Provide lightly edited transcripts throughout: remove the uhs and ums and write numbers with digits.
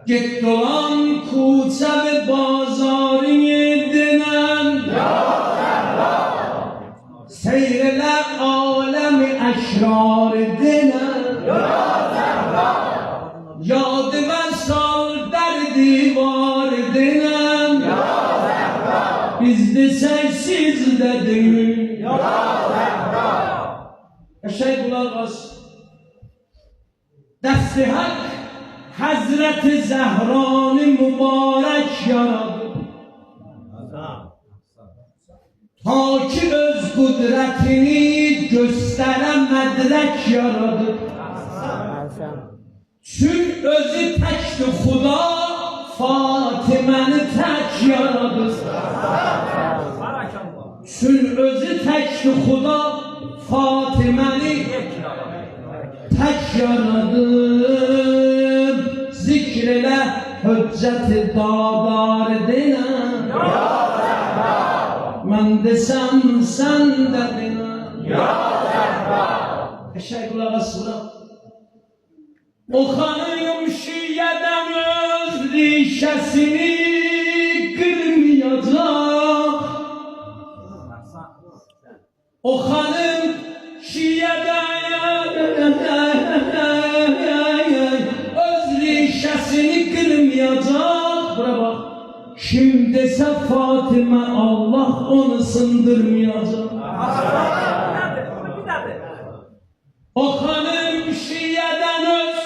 Get dolan koçe ve bazarın dinen seyrele alemi eşrar dinen yad ve sal der divar dinen biz desek siz de değil şey kulak as dest-i hak Hazreti Zehra'nı mübarek yaradı ta ki öz kudretini gösteren medrek yaradı çünkü özü tekti Xuda Fatime'ni tek yaradı çünkü özü tekti Xuda Fatime'ni tek yaradı zikrele hüccet-i dadar dinen men desem sen de dinen eşeğe kulak asla o hanım şiyeden öz rişesini kırmayacak o hanım şiyeden şişesini kırmayacak. Buna bak. Kim dese Fatime Allah onu sındırmayacak. O hanım şiyeden öz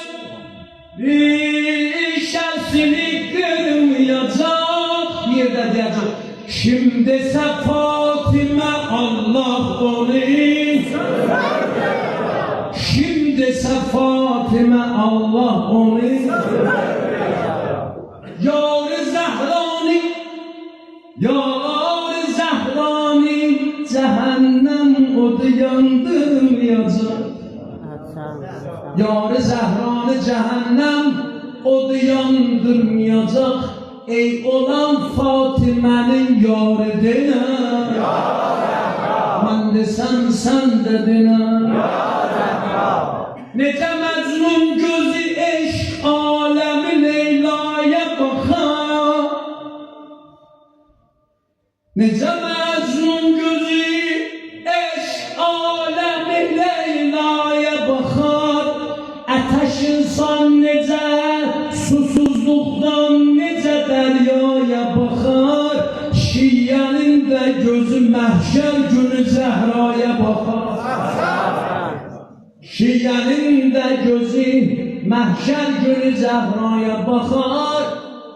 şişesini kırmayacak. Bir de diyecek. Kim dese Fatime Allah onu kim dese Fatime Allah onu Yar-ı Zehrani Yar-ı Zehrani cehennem odu yandırmayacak Yar-ı Zehrani cehennem odu yandırmayacak ey olan Fatime'nin yarı denen ben de sen de denen Nece Mecnun gözü eşk alemi Leyla'ya bakar Nece Mecnun gözü eşk alemi Leyla'ya bakar Ateş insan nece susuzluktan nece deryaya bakar Şiyenin de gözü mahşer günü Zehra'ya bakar Şiyenin de gözü mahşer günü Zehra'ya bakar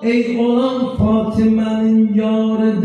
Ey olan Fatime'nin yarı